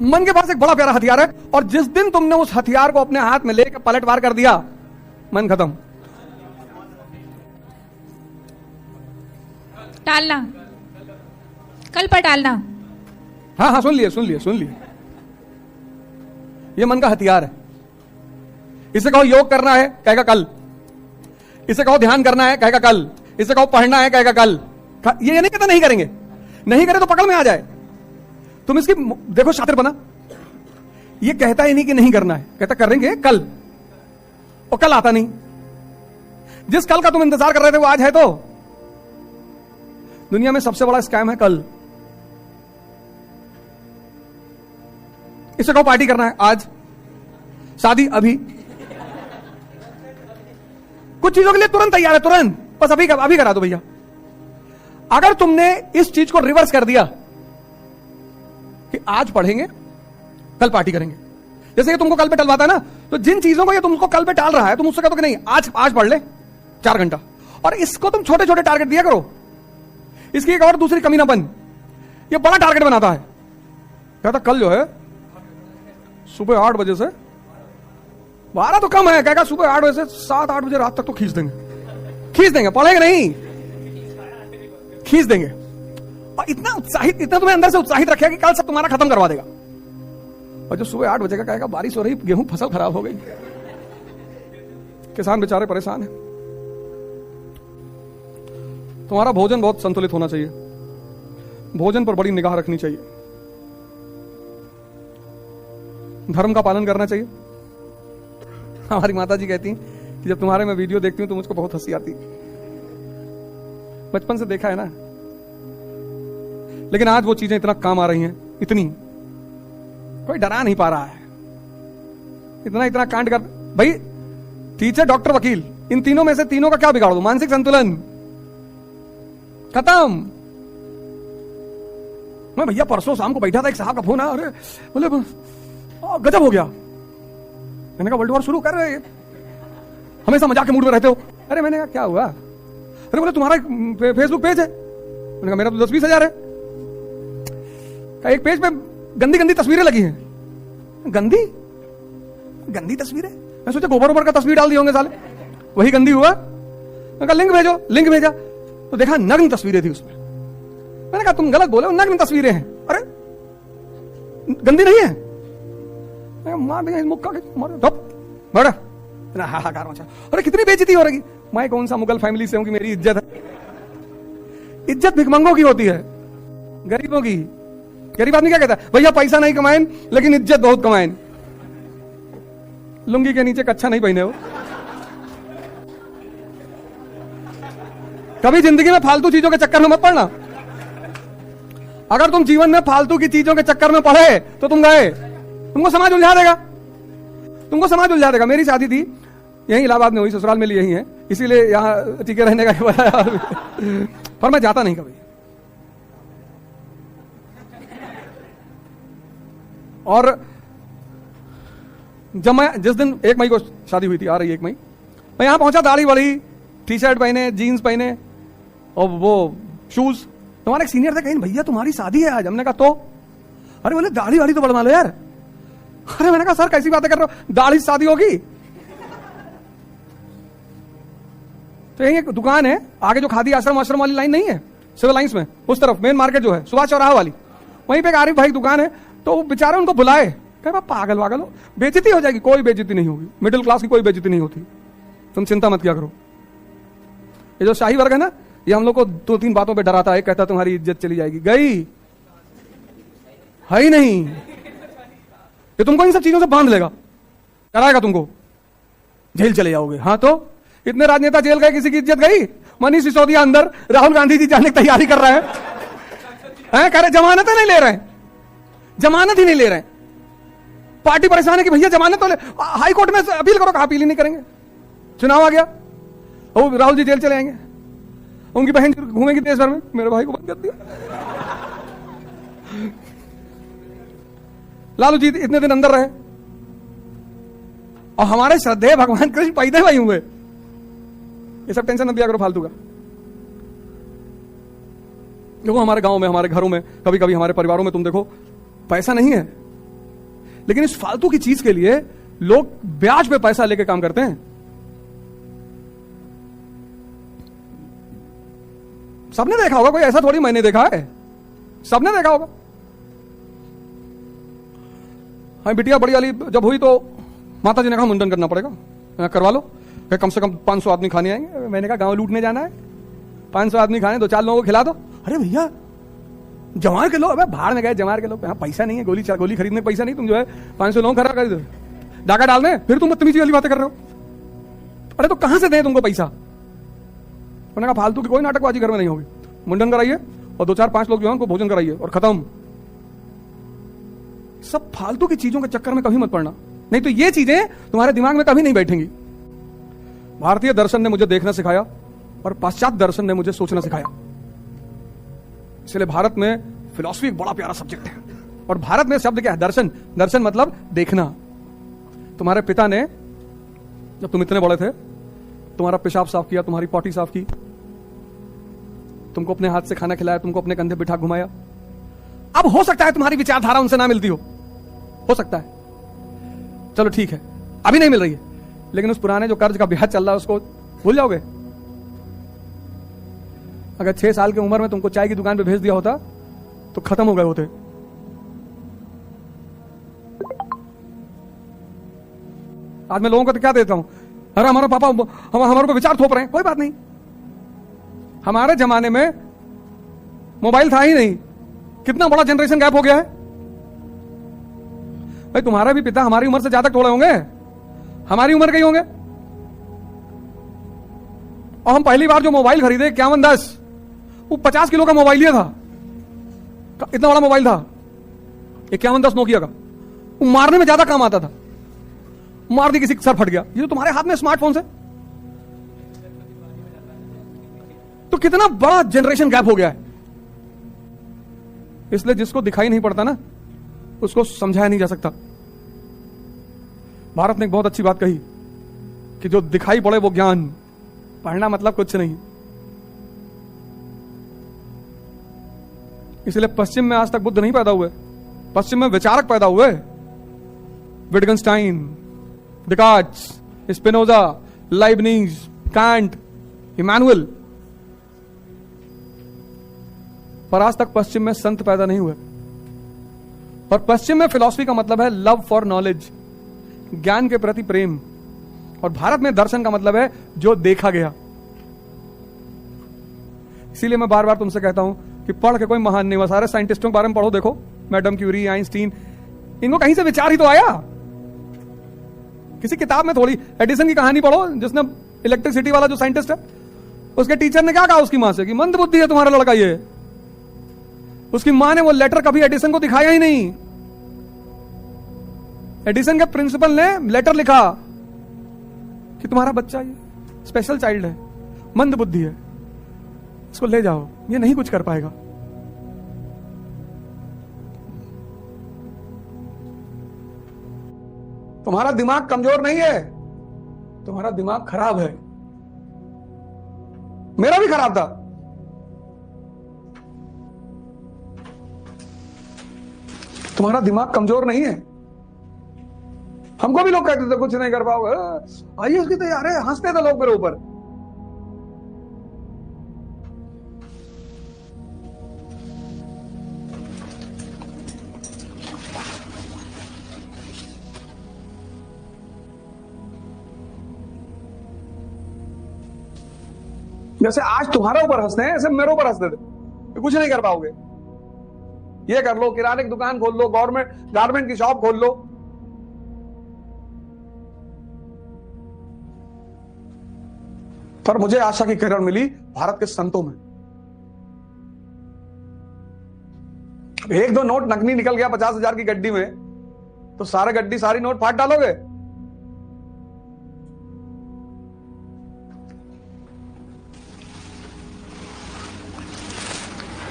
मन के पास एक बड़ा प्यारा हथियार है, और जिस दिन तुमने उस हथियार को अपने हाथ में लेकर पलटवार कर दिया, मन खत्म। टालना, कल पर टालना। हाँ हाँ, सुन लिए। ये मन का हथियार है। इसे कहो योग करना है, कहेगा कल। इसे कहो ध्यान करना है, कहेगा कल। इसे कहो पढ़ना है, कहेगा कल। ये नहीं कहता नहीं करेंगे, नहीं करे तो पकड़ में आ जाए। तुम इसकी देखो शातिर बना, ये कहता ही नहीं कि नहीं करना है, कहता करेंगे कल, और कल आता नहीं। जिस कल का तुम इंतजार कर रहे थे वो आज है। तो दुनिया में सबसे बड़ा स्कैम है कल। इसे कहो पार्टी करना है आज, शादी अभी। कुछ चीजों के लिए तुरंत तैयार है, तुरंत, बस अभी करा दो भैया। अगर तुमने इस चीज को रिवर्स कर दिया कि आज पढ़ेंगे कल पार्टी करेंगे, जैसे कि तुमको कल पे टलवाता है ना, तो जिन चीजों को ये तुमको कल पे टाल रहा है, तुम उससे कहते हो कि नहीं आज पढ़ ले 4 घंटा, और इसको तुम छोटे छोटे टारगेट दिया करो। इसकी एक और दूसरी कमी ना बन, ये बड़ा टारगेट बनाता है। कहता कल जो है सुबह 8 बजे से 12 तो कम है, कहेगा सुबह 8 बजे से 7-8 बजे रात तक तो खींच देंगे, पढ़ेंगे नहीं, खींच देंगे। और इतना तुम्हें अंदर से उत्साहित रखेगा कि कल सब तुम्हारा खत्म करवा देगा। और जो सुबह 8 बजे का कहेगा बारिश हो रही, गेहूं फसल खराब हो गई, किसान बेचारे परेशान है। तुम्हारा भोजन बहुत संतुलित होना चाहिए, भोजन पर बड़ी निगाह रखनी चाहिए, धर्म का पालन करना चाहिए। हमारी माता जी कहती कि जब तुम्हारे मैं वीडियो देखती हूं तो मुझको बहुत हंसी आती, बचपन से देखा है ना, लेकिन आज वो चीजें इतना काम आ रही हैं, इतनी कोई डरा नहीं पा रहा है। इतना कांड कर भाई, टीचर डॉक्टर वकील, इन तीनों में से तीनों का क्या बिगाड़ दो? मानसिक संतुलन खत्म। मैं भैया परसों शाम को बैठा था, एक साहब का फोन आया, अरे बोले गजब हो गया। मैंने कहा वर्ल्ड वॉर शुरू कर रहे हैं, हमेशा मजाक के मूड में रहते हो। अरे मैंने कहा क्या हुआ? अरे बोले तुम्हारा फेसबुक पेज है। मैंने कहा मेरा तो 10-20 हजार है। एक पेज पे गंदी तस्वीरें लगी हैं। गंदी तस्वीरें? मैं सोचा गोबर का तस्वीर डाल दिए होंगे साले, वही गंदी हुआ। मैंने कहा लिंक भेजा तो देखा नग्न तस्वीरें थी उसमें। मैंने कहा तुम गलत बोले, नग्न तस्वीरें हैं। अरे गंदी नहीं है? मार देंगे मुक्का के, बड़ा हाहाकार मचा। अरे कितनी बेइज्जती हो रही। मैं कौन सा मुगल फैमिली से हूं कि मेरी इज्जत है? इज्जत भिखमंगों की होती है, गरीबों की। गरीब आदमी क्या कहता है? भैया पैसा नहीं कमाएं लेकिन इज्जत बहुत कमाएं। लुंगी के नीचे कच्छा नहीं पहने हो। कभी जिंदगी में फालतू चीजों के चक्कर में मत पड़ना। अगर तुम जीवन में फालतू की चीजों के चक्कर में पड़े तो तुम गए, तुमको समाज उलझा देगा। मेरी शादी थी यहीं इलाहाबाद में हुई, ससुराल में यही है, इसीलिए यहां टिके रहने का बताया। पर मैं जाता नहीं कभी। और जब मैं जिस दिन 1 मई को शादी हुई थी, आ रही 1 मई, मैं यहां पहुंचा, दाढ़ी बड़ी, टी-शर्ट पहने, जीन्स पहने और वो शूज। तुम्हारे एक सीनियर थे, कहीं भैया तुम्हारी शादी है आज। हमने कहा तो? अरे बोले दाढ़ी वाड़ी तो बढ़वा लो यार। अरे मैंने कहा सर कैसी बातें कर रहे हो, दाढ़ी से शादी होगी? तो यही एक दुकान है आगे, जो खादी आश्रम वाली लाइन नहीं है, सिविल लाइंस में उस तरफ मेन मार्केट जो है सुभाष चौराहा वाली, वहीं पे एक आरिफ भाई दुकान है। तो वो बेचारे उनको बुलाए, कहे पागल वागल हो, बेइज्जती हो जाएगी। कोई बेइज्जती नहीं होगी, मिडिल क्लास की कोई बेइज्जती नहीं होती, तुम चिंता मत किया करो। ये जो शाही वर्ग है ना, ये हम लोग को 2-3 बातों पे डराता है, कहता तुम्हारी इज्जत चली जाएगी। गई है ही नहीं, ये तुमको इन सब चीजों से बांध लेगा, डराएगा तुमको, जेल चले जाओगे। हाँ तो इतने राजनेता जेल गए, किसी की इज्जत गई? मनीष सिसोदिया अंदर, राहुल गांधी जी जाने की तैयारी कर रहे हैं, कह रहे जमानत नहीं ले रहे हैं, जमानत ही नहीं ले रहे हैं। पार्टी परेशान है कि भैया जमानत तो ले, हाई कोर्ट में अपील करो, अपील ही नहीं करेंगे। चुनाव आ गया, वो राहुल जी जेल चले आएंगे, उनकी बहन घूमेगी देश भर में, मेरे भाई को बंद कर दिया। लालू जी इतने दिन अंदर रहे, और हमारे श्रद्धेय भगवान कृष्ण पैदे भाई हुए। ये सब टेंशन मत दिया करो फालतू का। देखो हमारे गांव में, हमारे घरों में, कभी कभी हमारे परिवारों में तुम देखो पैसा नहीं है, लेकिन इस फालतू की चीज के लिए लोग ब्याज पे पैसा लेके काम करते हैं। सबने देखा होगा, कोई ऐसा थोड़ी मैंने देखा है, सबने देखा होगा। हाँ, बिटिया बड़ी वाली जब हुई तो माता जी ने कहा मुंडन करना पड़ेगा, करवा लो, कम से कम 500 आदमी खाने आएंगे। मैंने कहा गांव लूटने जाना है, 500 आदमी खाने, 2-4 लोगों को खिला दो। अरे भैया जवार के लोग, अबे भाड़ में गए जवार के लोग, यहाँ पैसा नहीं है, गोली खरीदने का पैसा नहीं, तुम जो है 500 लोगों खड़ा कर दो, डाका डालने, फिर तुम बदतमीजी वाली बातें कर रहे हो। अरे तो कहां से दे तुमको पैसा? उन्होंने कहा फालतू की कोई नाटकबाजी घर में नहीं होगी, मुंडन कराइए और 2-4-5 लोग जो है उनको भोजन कराइए और खत्म। सब फालतू की चीजों के चक्कर में कभी मत पड़ना, नहीं तो ये चीजें तुम्हारे दिमाग में कभी नहीं बैठेंगी। भारतीय दर्शन ने मुझे देखना सिखाया और पाश्चात्य दर्शन ने मुझे सोचना सिखाया। इसलिए भारत में फिलॉसफी एक बड़ा प्यारा सब्जेक्ट है। और भारत में शब्द क्या है? दर्शन। दर्शन मतलब देखना। तुम्हारे पिता ने जब तुम इतने बड़े थे तुम्हारा पेशाब साफ किया, तुम्हारी पॉटी साफ की, तुमको अपने हाथ से खाना खिलाया, तुमको अपने कंधे बिठा घुमाया। अब हो सकता है तुम्हारी विचारधारा उनसे ना मिलती हो सकता है, चलो ठीक है, अभी नहीं मिल रही है, लेकिन उस पुराने जो कर्ज का ब्याज चल रहा है उसको भूल जाओगे? अगर 6 साल की उम्र में तुमको चाय की दुकान पे भेज दिया होता तो खत्म हो गए होते। आज मैं लोगों को तो क्या देता हूं, अरे हमारा पापा हमारे ऊपर विचार थोप रहे हैं। कोई बात नहीं, हमारे जमाने में मोबाइल था ही नहीं, कितना बड़ा जनरेशन गैप हो गया है। भाई तुम्हारे भी पिता हमारी उम्र से ज्यादा थोड़े होंगे, हमारी उम्र के ही होंगे। और हम पहली बार जो मोबाइल खरीदे 5110, वो 50 किलो का मोबाइल लिया था, इतना बड़ा मोबाइल था 5110 नोकिया का। वो मारने में ज्यादा काम आता था, मार दी किसी का सर फट गया। ये तो तुम्हारे हाथ में स्मार्टफोन से, तो कितना बड़ा जनरेशन गैप हो गया है। इसलिए जिसको दिखाई नहीं पड़ता ना उसको समझाया नहीं जा सकता। भारत ने एक बहुत अच्छी बात कही कि जो दिखाई पड़े वो ज्ञान, पढ़ना मतलब कुछ नहीं। इसलिए पश्चिम में आज तक बुद्ध नहीं पैदा हुए, पश्चिम में विचारक पैदा हुए। विटगेंस्टाइन, डिकार्ट्स, स्पिनोजा, लाइबनीज, कांट, इमैनुअल। पर आज तक पश्चिम में संत पैदा नहीं हुए। और पश्चिम में फिलॉसफी का मतलब है लव फॉर नॉलेज, ज्ञान के प्रति प्रेम। और भारत में दर्शन का मतलब है जो देखा गया। इसीलिए मैं बार बार तुमसे कहता हूं कि पढ़ के कोई महान नहीं हुआ। सारे साइंटिस्टों के बारे में पढ़ो, देखो मैडम क्यूरी, आइंस्टीन, इनको कहीं से विचार ही तो आया। किसी किताब में थोड़ी। एडिसन की कहानी पढ़ो, जिसने इलेक्ट्रिसिटी वाला जो साइंटिस्ट है, उसके टीचर ने क्या कहा उसकी मां से कि मंद बुद्धि है तुम्हारा लड़का ये। उसकी मां ने वो लेटर कभी एडिसन को दिखाया ही नहीं। एडिसन के प्रिंसिपल ने लेटर लिखा कि तुम्हारा बच्चा ये स्पेशल चाइल्ड है, मंद बुद्धि है, इसको ले जाओ, ये नहीं कुछ कर पाएगा। तुम्हारा दिमाग कमजोर नहीं है, तुम्हारा दिमाग खराब है। मेरा भी खराब था। तुम्हारा दिमाग कमजोर नहीं है। हमको भी लोग कहते थे कुछ नहीं कर पाओगे, आइए उसकी तैयार है, हंसते थे लोग मेरे ऊपर। जैसे आज तुम्हारे ऊपर हंसते हैं, ऐसे मेरे ऊपर हंसते थे, कुछ नहीं कर पाओगे। ये कर लो, किराने की दुकान खोल लो, गारमेंट की शॉप खोल लो। पर मुझे आशा की किरण मिली भारत के संतों में। 1-2 नोट नकली निकल गया 50,000 की गड्डी में, तो सारे गड्डी सारी नोट फाड़ डालोगे?